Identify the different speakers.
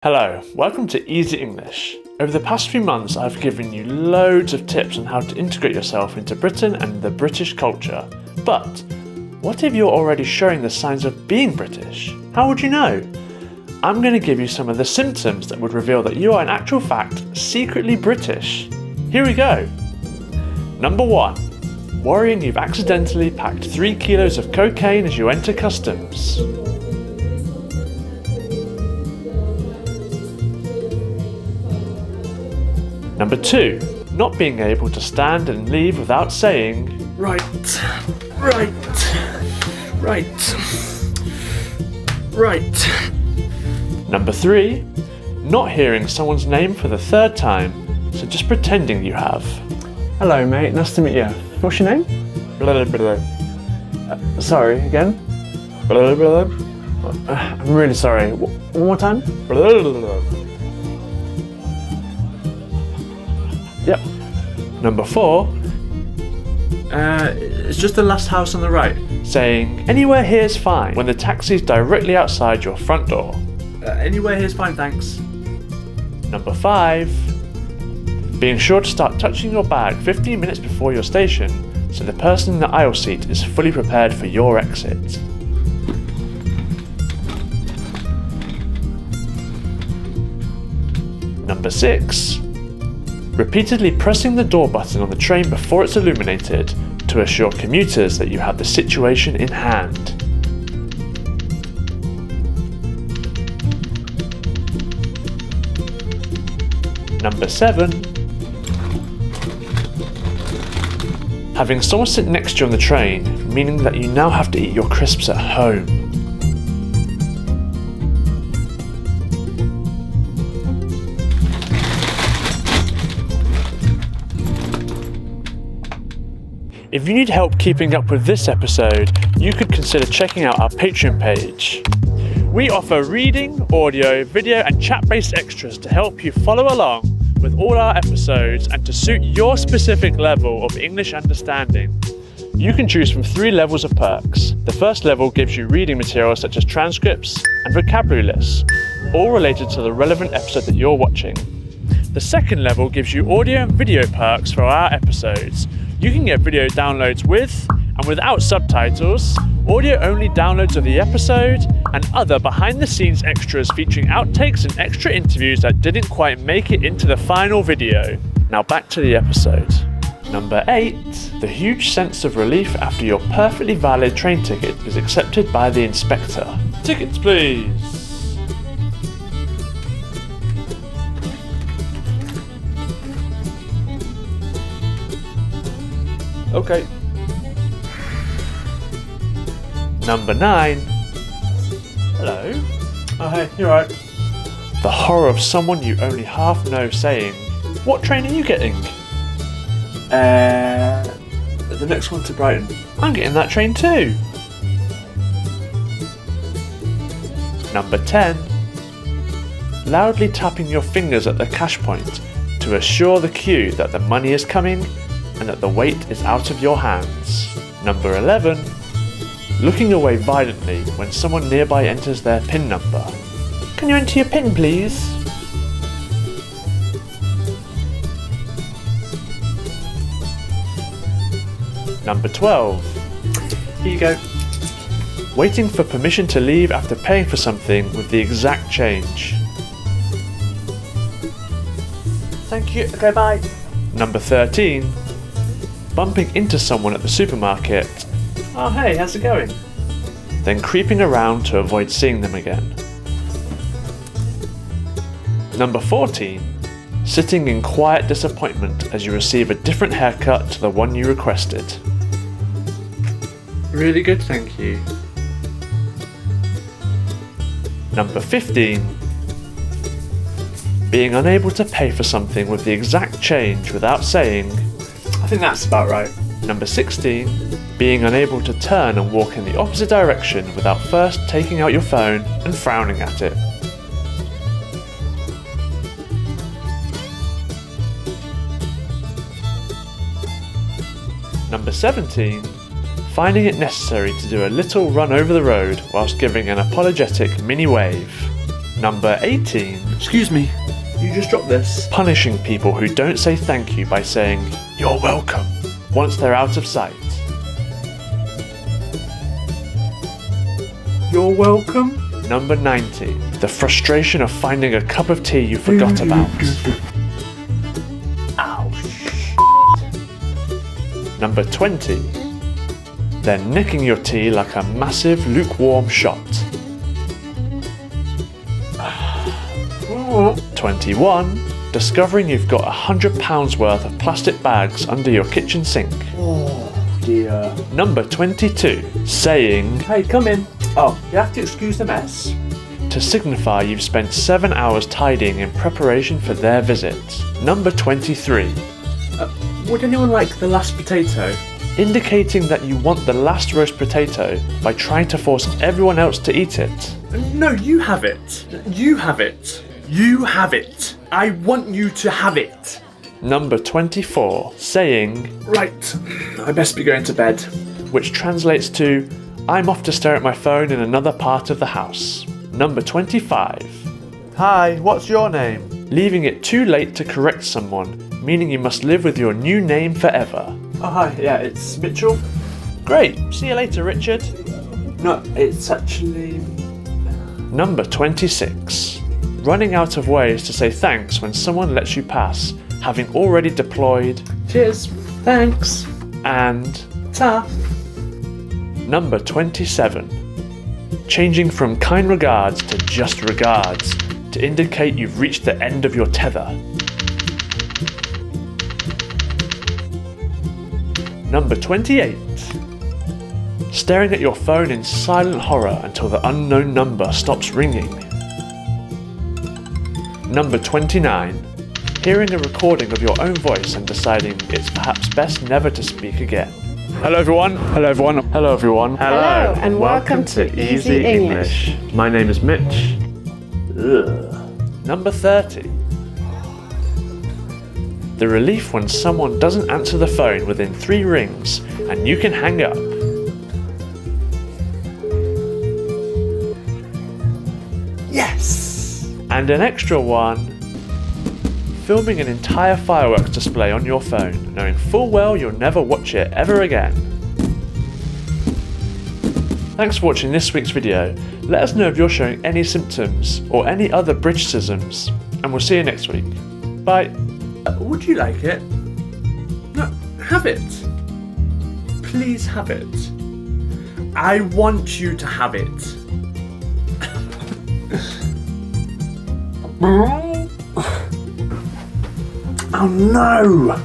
Speaker 1: Hello, welcome to Easy English. Over the past few months, I've given you loads of tips on how to integrate yourself into Britain and the British culture. But what if you're already showing the signs of being British? How would you know? I'm going to give you some of the symptoms that would reveal that you are in actual fact secretly British. Here we go. Number 1. Worrying you've accidentally packed 3 kilos of cocaine as you enter customs. Number 2. Not being able to stand and leave without saying, right. Number 3. Not hearing someone's name for the 3rd time, so just pretending you have.
Speaker 2: Hello mate, nice to meet you. What's your name?
Speaker 1: Blah, blah, blah.
Speaker 2: Sorry, again?
Speaker 1: Blah, blah, blah.
Speaker 2: I'm really sorry. One more time?
Speaker 1: Blah, blah, blah.
Speaker 2: Yep.
Speaker 1: Number 4. It's just the last house on the right, saying, anywhere here's fine, when the taxi's directly outside your front door. Anywhere here's fine, thanks. Number 5. Being sure to start touching your bag 15 minutes before your station, so the person in the aisle seat is fully prepared for your exit. Number 6. Repeatedly pressing the door button on the train before it's illuminated to assure commuters that you have the situation in hand. Number 7. Having someone sit next to you on the train, meaning that you now have to eat your crisps at home. If you need help keeping up with this episode, you could consider checking out our Patreon page. We offer reading, audio, video and chat-based extras to help you follow along with all our episodes and to suit your specific level of English understanding. You can choose from 3 levels of perks. The first level gives you reading materials such as transcripts and vocabulary lists, all related to the relevant episode that you're watching. The second level gives you audio and video perks for our episodes. You can get video downloads with and without subtitles, audio-only downloads of the episode, and other behind-the-scenes extras featuring outtakes and extra interviews that didn't quite make it into the final video. Now back to the episode. Number 8. The huge sense of relief after your perfectly valid train ticket is accepted by the inspector. Tickets, please. Okay. Number 9. Hello.
Speaker 2: Oh hey, you're right.
Speaker 1: The horror of someone you only half know saying, what train are you getting?
Speaker 2: The next one to Brighton.
Speaker 1: I'm getting that train too. Number 10. Loudly tapping your fingers at the cash point to assure the queue that the money is coming and that the wait is out of your hands. Number 11. Looking away violently when someone nearby enters their PIN number. Can you enter your PIN, please? Number 12. Here you go. Waiting for permission to leave after paying for something with the exact change.
Speaker 2: Thank you. Okay, bye.
Speaker 1: Number 13. Bumping into someone at the supermarket.
Speaker 2: Oh hey, how's it going?
Speaker 1: Then creeping around to avoid seeing them again. Number 14. Sitting in quiet disappointment as you receive a different haircut to the one you requested.
Speaker 2: Really good, thank you.
Speaker 1: Number 15. Being unable to pay for something with the exact change without saying,
Speaker 2: I think that's about right.
Speaker 1: Number 16. Being unable to turn and walk in the opposite direction without first taking out your phone and frowning at it. Number 17. Finding it necessary to do a little run over the road whilst giving an apologetic mini wave. Number 18.
Speaker 2: Excuse me, you just dropped this.
Speaker 1: Punishing people who don't say thank you by saying, "You're welcome," once they're out of sight.
Speaker 2: You're welcome.
Speaker 1: Number 19. The frustration of finding a cup of tea you forgot about.
Speaker 2: Ow.
Speaker 1: Number 20. They're nicking your tea like a massive lukewarm shot. 21. Discovering you've got £100 worth of plastic bags under your kitchen sink.
Speaker 2: Oh dear.
Speaker 1: Number 22. Saying,
Speaker 2: Hey, come in. Oh, you have to excuse the mess.
Speaker 1: to signify you've spent 7 hours tidying in preparation for their visit. Number 23.
Speaker 2: Would anyone like the last potato?
Speaker 1: Indicating that you want the last roast potato by trying to force everyone else to eat it.
Speaker 2: No, you have it. You have it. You have it. I want you to have it.
Speaker 1: Number 24. Saying,
Speaker 2: Right, I best be going to bed.
Speaker 1: which translates to, I'm off to stare at my phone in another part of the house. Number 25.
Speaker 2: Hi, what's your name?
Speaker 1: Leaving it too late to correct someone, meaning you must live with your new name forever.
Speaker 2: Oh, hi, yeah, it's Mitchell.
Speaker 1: Great, see you later, Richard.
Speaker 2: No, it's actually...
Speaker 1: Number 26. Running out of ways to say thanks when someone lets you pass, having already deployed.
Speaker 2: Cheers. Thanks.
Speaker 1: And
Speaker 2: Ta.
Speaker 1: number 27. Changing from kind regards to just regards to indicate you've reached the end of your tether. Number 28. Staring at your phone in silent horror until the unknown number stops ringing. Number 29. Hearing a recording of your own voice and deciding it's perhaps best never to speak again. Hello everyone. Hello everyone. Hello everyone.
Speaker 3: Hello, and welcome to Easy English.
Speaker 1: My name is Mitch. Number 30. The relief when someone doesn't answer the phone within 3 rings and you can hang up.
Speaker 2: Yes.
Speaker 1: And an extra one. Filming an entire fireworks display on your phone, knowing full well you'll never watch it ever again. Thanks for watching this week's video. Let us know if you're showing any symptoms or any other Britishisms, and we'll see you next week. Bye.
Speaker 2: Would you like it? No, have it. Please have it. I want you to have it. Oh no!